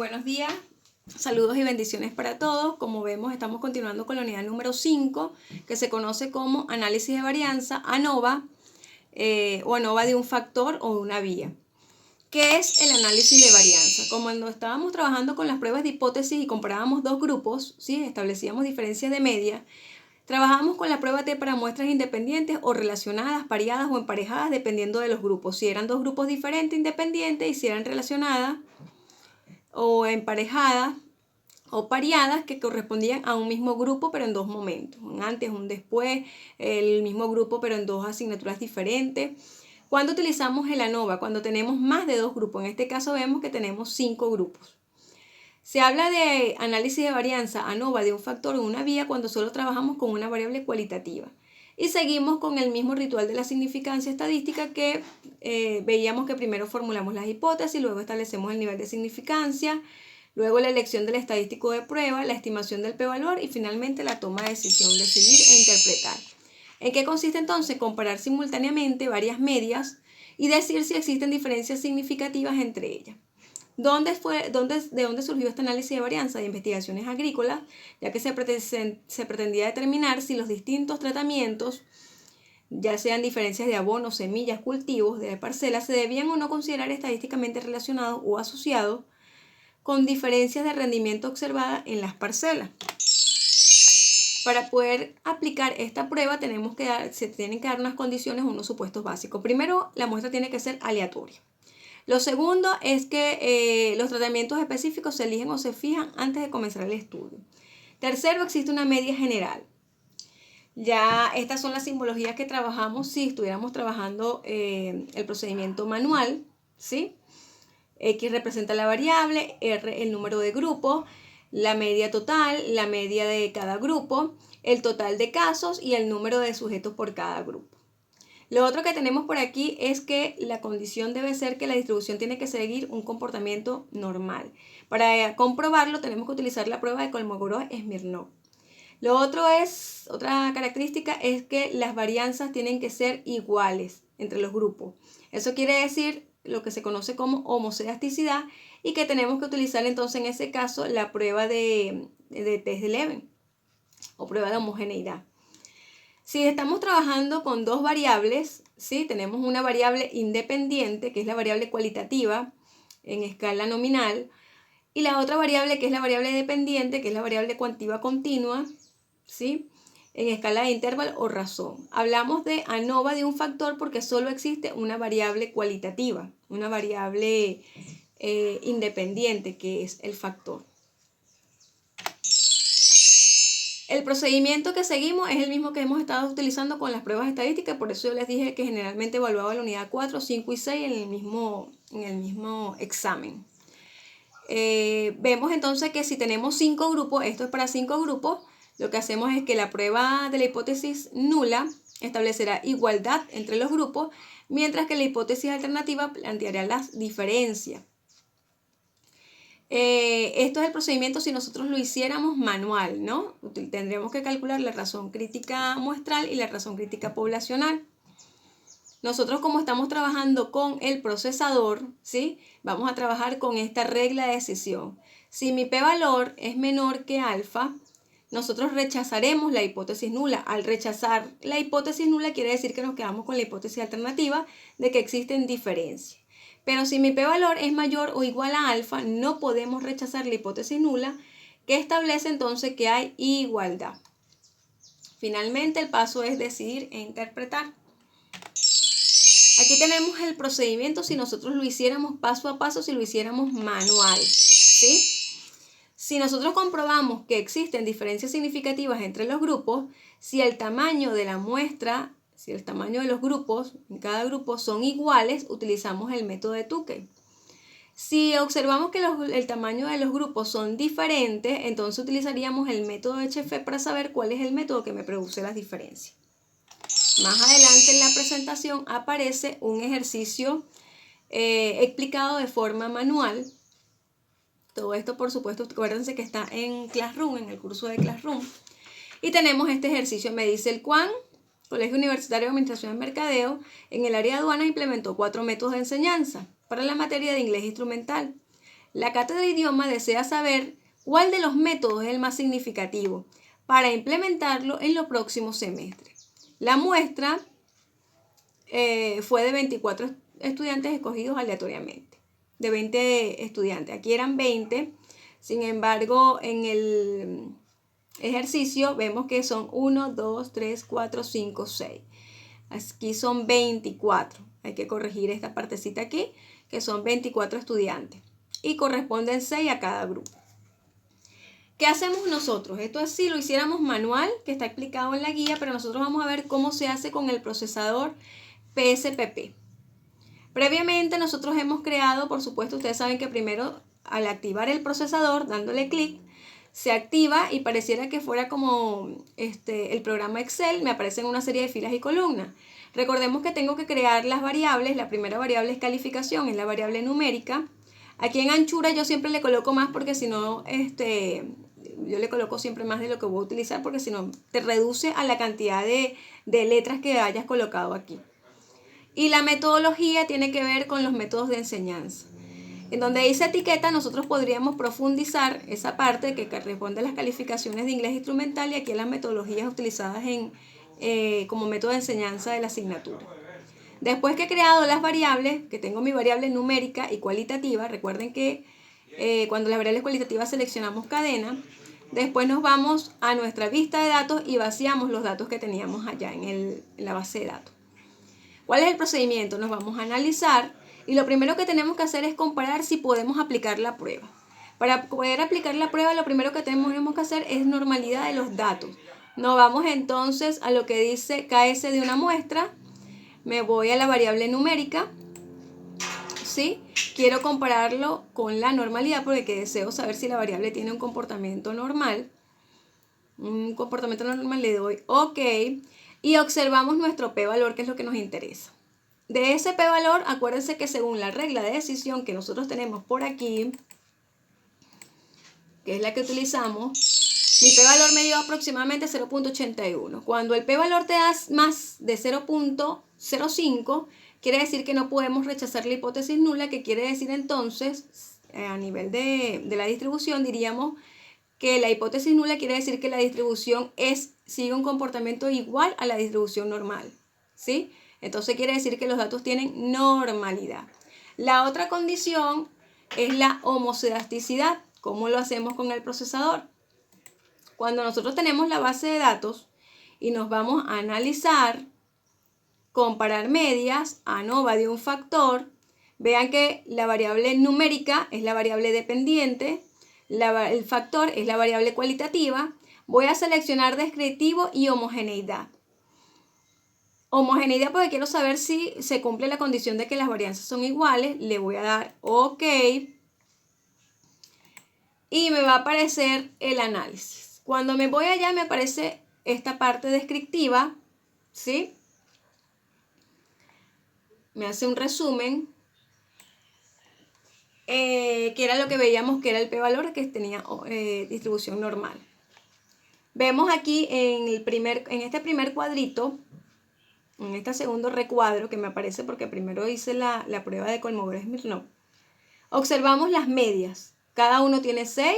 buenos días, saludos y bendiciones para todos. Como vemos, estamos continuando con la unidad número 5, que se conoce como análisis de varianza ANOVA o ANOVA de un factor o una vía. ¿Qué es el análisis de varianza? Como cuando estábamos trabajando con las pruebas de hipótesis y comparábamos dos grupos, ¿sí? Establecíamos diferencias de media. Trabajamos con la prueba T para muestras independientes o relacionadas, pareadas o emparejadas dependiendo de los grupos. Si eran dos grupos diferentes, independientes, y si eran relacionadas o emparejadas o pareadas que correspondían a un mismo grupo pero en dos momentos, un antes, un después, el mismo grupo pero en dos asignaturas diferentes. Cuando utilizamos el ANOVA, cuando tenemos más de dos grupos, en este caso vemos que tenemos 5 grupos. Se habla de análisis de varianza ANOVA de un factor o una vía cuando solo trabajamos con una variable cualitativa. Y seguimos con el mismo ritual de la significancia estadística que veíamos que primero formulamos las hipótesis, luego establecemos el nivel de significancia, luego la elección del estadístico de prueba, la estimación del p-valor y finalmente la toma de decisión de seguir e interpretar. ¿En qué consiste entonces? Comparar simultáneamente varias medias y decir si existen diferencias significativas entre ellas. ¿De dónde surgió este análisis de varianza? De investigaciones agrícolas, ya que se pretendía determinar si los distintos tratamientos, ya sean diferencias de abonos, semillas, cultivos de parcelas, se debían o no considerar estadísticamente relacionados o asociados con diferencias de rendimiento observadas en las parcelas. Para poder aplicar esta prueba se tienen que dar unas condiciones, unos supuestos básicos. Primero, la muestra tiene que ser aleatoria. Lo segundo es que los tratamientos específicos se eligen o se fijan antes de comenzar el estudio. Tercero, existe una media general. Ya estas son las simbologías que trabajamos si estuviéramos trabajando el procedimiento manual, ¿sí? X representa la variable, R el número de grupos, la media total, la media de cada grupo, el total de casos y el número de sujetos por cada grupo. Lo otro que tenemos por aquí es que la condición debe ser que la distribución tiene que seguir un comportamiento normal. Para comprobarlo tenemos que utilizar la prueba de Kolmogorov-Smirnov. Otra característica es que las varianzas tienen que ser iguales entre los grupos. Eso quiere decir lo que se conoce como homocedasticidad y que tenemos que utilizar entonces en ese caso la prueba de test de Leven o prueba de homogeneidad. Si estamos trabajando con dos variables, ¿sí? Tenemos una variable independiente, que es la variable cualitativa en escala nominal, y la otra variable que es la variable dependiente, que es la variable cuantitativa continua, ¿sí? En escala de intervalo o razón. Hablamos de ANOVA de un factor porque solo existe una variable cualitativa, una variable independiente que es el factor. El procedimiento que seguimos es el mismo que hemos estado utilizando con las pruebas estadísticas, por eso yo les dije que generalmente evaluaba la unidad 4, 5 y 6 en el mismo examen. Vemos entonces que si tenemos 5 grupos, esto es para 5 grupos, lo que hacemos es que la prueba de la hipótesis nula establecerá igualdad entre los grupos, mientras que la hipótesis alternativa planteará las diferencias. Esto es el procedimiento si nosotros lo hiciéramos manual, ¿no? Tendríamos que calcular la razón crítica muestral y la razón crítica poblacional. Nosotros, como estamos trabajando con el procesador, ¿sí? Vamos a trabajar con esta regla de decisión. Si mi p-valor es menor que alfa, nosotros rechazaremos la hipótesis nula. Al rechazar la hipótesis nula quiere decir que nos quedamos con la hipótesis alternativa de que existen diferencias. Pero si mi p-valor es mayor o igual a alfa, no podemos rechazar la hipótesis nula, que establece entonces que hay igualdad. Finalmente, el paso es decidir e interpretar. Aquí tenemos el procedimiento si nosotros lo hiciéramos paso a paso, si lo hiciéramos manual, ¿sí? Si nosotros comprobamos que existen diferencias significativas entre los grupos, si el tamaño de la muestra, si el tamaño de los grupos en cada grupo son iguales, utilizamos el método de Tukey. Si observamos que el tamaño de los grupos son diferentes, entonces utilizaríamos el método de Echefet para saber cuál es el método que me produce las diferencias. Más adelante en la presentación aparece un ejercicio explicado de forma manual. Todo esto, por supuesto, acuérdense que está en Classroom, en el curso de Classroom. Y tenemos este ejercicio. Me dice el CUAN, Colegio Universitario de Administración y Mercadeo, en el área de aduanas implementó 4 métodos de enseñanza para la materia de inglés instrumental. La cátedra de idioma desea saber cuál de los métodos es el más significativo para implementarlo en los próximos semestres. La muestra fue de 24 estudiantes escogidos aleatoriamente, de 20 estudiantes. Aquí eran 20, sin embargo, en el ejercicio vemos que son 1, 2, 3, 4, 5, 6. Aquí son 24. Hay que corregir esta partecita aquí, que son 24 estudiantes. Y corresponden 6 a cada grupo. ¿Qué hacemos nosotros? Esto así lo hiciéramos manual, que está explicado en la guía, pero nosotros vamos a ver cómo se hace con el procesador PSPP. Previamente nosotros hemos creado, por supuesto, ustedes saben que primero al activar el procesador, dándole clic, se activa y pareciera que fuera como el programa Excel, me aparecen una serie de filas y columnas. Recordemos que tengo que crear las variables. La primera variable es calificación, es la variable numérica. Aquí en anchura yo siempre le coloco más porque si no, yo le coloco siempre más de lo que voy a utilizar porque si no te reduce a la cantidad de letras que hayas colocado aquí. Y la metodología tiene que ver con los métodos de enseñanza. En donde dice etiqueta, nosotros podríamos profundizar esa parte que corresponde a las calificaciones de inglés instrumental y aquí a las metodologías utilizadas como método de enseñanza de la asignatura. Después que he creado las variables, que tengo mi variable numérica y cualitativa, recuerden que cuando las variables cualitativas seleccionamos cadena, después nos vamos a nuestra vista de datos y vaciamos los datos que teníamos allá en la base de datos. ¿Cuál es el procedimiento? Nos vamos a analizar y lo primero que tenemos que hacer es comparar si podemos aplicar la prueba. Para poder aplicar la prueba, lo primero que tenemos que hacer es normalidad de los datos. Nos vamos entonces a lo que dice KS de una muestra. Me voy a la variable numérica. ¿Sí? Quiero compararlo con la normalidad porque deseo saber si la variable tiene un comportamiento normal. Un comportamiento normal, le doy OK. Y observamos nuestro p-valor, que es lo que nos interesa. De ese p-valor, acuérdense que según la regla de decisión que nosotros tenemos por aquí, que es la que utilizamos, mi p-valor me dio aproximadamente 0.81. Cuando el p-valor te da más de 0.05, quiere decir que no podemos rechazar la hipótesis nula, que quiere decir entonces, a nivel de la distribución, diríamos que la hipótesis nula quiere decir que la distribución sigue un comportamiento igual a la distribución normal, ¿sí? Entonces quiere decir que los datos tienen normalidad. La otra condición es la homocedasticidad. ¿Cómo lo hacemos con el procesador? Cuando nosotros tenemos la base de datos y nos vamos a analizar, comparar medias, ANOVA de un factor, vean que la variable numérica es la variable dependiente, el factor es la variable cualitativa. Voy a seleccionar descriptivo y homogeneidad. Homogeneidad porque quiero saber si se cumple la condición de que las varianzas son iguales. Le voy a dar OK. Y me va a aparecer el análisis. Cuando me voy allá me aparece esta parte descriptiva, ¿sí? Me hace un resumen. Que era lo que veíamos que era el p-valor que tenía distribución normal. Vemos aquí en este primer cuadrito, en este segundo recuadro que me aparece porque primero hice la prueba de Kolmogorov-Smirnov, observamos las medias. Cada uno tiene 6.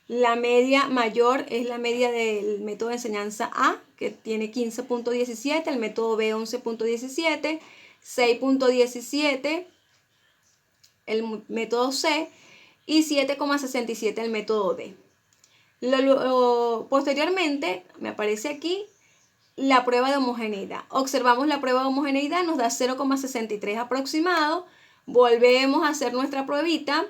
La media mayor es la media del método de enseñanza A, que tiene 15.17, el método B 11.17, 6.17, el método C, y 7,67 el método D. Posteriormente me aparece aquí la prueba de homogeneidad. Observamos la prueba de homogeneidad, nos da 0,63 aproximado. Volvemos a hacer nuestra pruebita.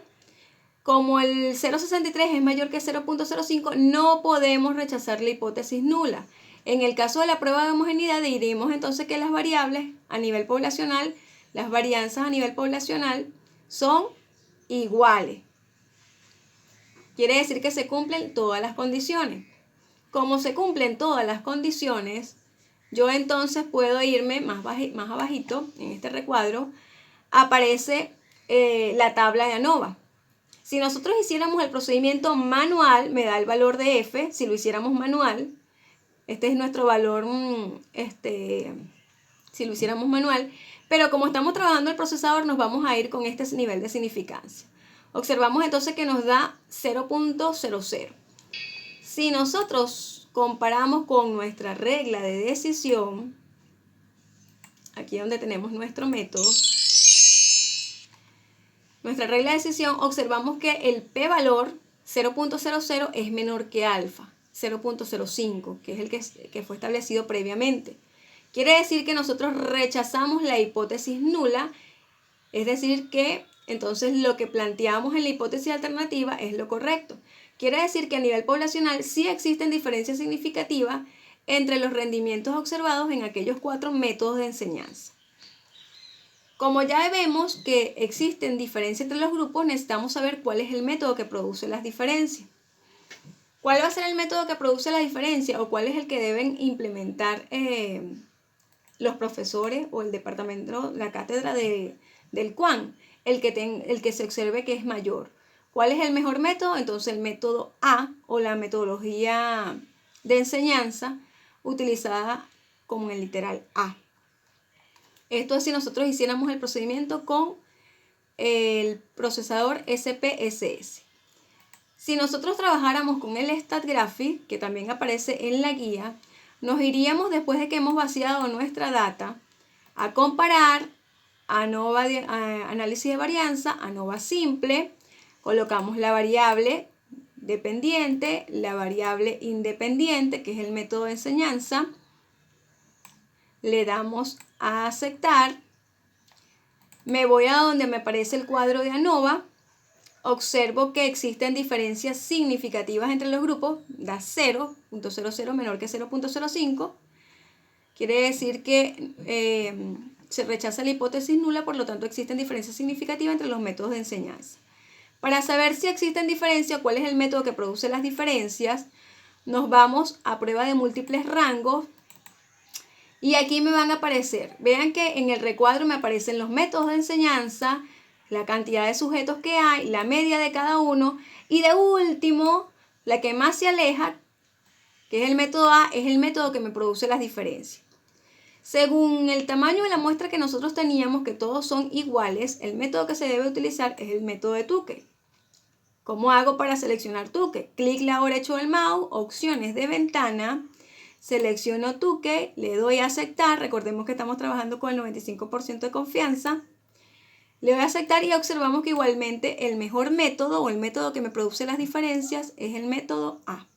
Como el 0,63 es mayor que 0,05, no podemos rechazar la hipótesis nula. En el caso de la prueba de homogeneidad, diremos entonces que las variables a nivel poblacional, las varianzas a nivel poblacional, son iguales. Quiere decir que se cumplen todas las condiciones. Como se cumplen todas las condiciones, yo entonces puedo irme más abajito, en este recuadro, aparece la tabla de ANOVA. Si nosotros hiciéramos el procedimiento manual, me da el valor de F, si lo hiciéramos manual, este es nuestro valor, si lo hiciéramos manual, pero como estamos trabajando el procesador, nos vamos a ir con este nivel de significancia. Observamos entonces que nos da 0.00. Si nosotros comparamos con nuestra regla de decisión, aquí donde tenemos nuestro método, nuestra regla de decisión, observamos que el p-valor 0.00 es menor que alfa, 0.05, que es el que fue establecido previamente. Quiere decir que nosotros rechazamos la hipótesis nula, es decir que entonces lo que planteamos en la hipótesis alternativa es lo correcto. Quiere decir que a nivel poblacional sí existen diferencias significativas entre los rendimientos observados en aquellos 4 métodos de enseñanza. Como ya vemos que existen diferencias entre los grupos, necesitamos saber cuál es el método que produce las diferencias. ¿Cuál va a ser el método que produce la diferencia o cuál es el que deben implementar los profesores o el departamento, la cátedra del CUAN? El que se observe que es mayor. ¿Cuál es el mejor método? Entonces el método A o la metodología de enseñanza utilizada como en el literal A. Esto es si nosotros hiciéramos el procedimiento con el procesador SPSS. Si nosotros trabajáramos con el StatGraphic, que también aparece en la guía, nos iríamos después de que hemos vaciado nuestra data a comparar ANOVA análisis de varianza, ANOVA simple, colocamos la variable dependiente, la variable independiente, que es el método de enseñanza, le damos a aceptar, me voy a donde me aparece el cuadro de ANOVA, observo que existen diferencias significativas entre los grupos, da 0.00 menor que 0.05, quiere decir que se rechaza la hipótesis nula, por lo tanto existen diferencias significativas entre los métodos de enseñanza. Para saber si existen diferencias, cuál es el método que produce las diferencias, nos vamos a prueba de múltiples rangos y aquí me van a aparecer, vean que en el recuadro me aparecen los métodos de enseñanza, la cantidad de sujetos que hay, la media de cada uno y de último, la que más se aleja, que es el método A, es el método que me produce las diferencias. Según el tamaño de la muestra que nosotros teníamos, que todos son iguales, el método que se debe utilizar es el método de Tukey. ¿Cómo hago para seleccionar Tukey? Clic lado derecho del mouse, opciones de ventana, selecciono Tukey, le doy a aceptar, recordemos que estamos trabajando con el 95% de confianza, le doy a aceptar y observamos que igualmente el mejor método o el método que me produce las diferencias es el método A.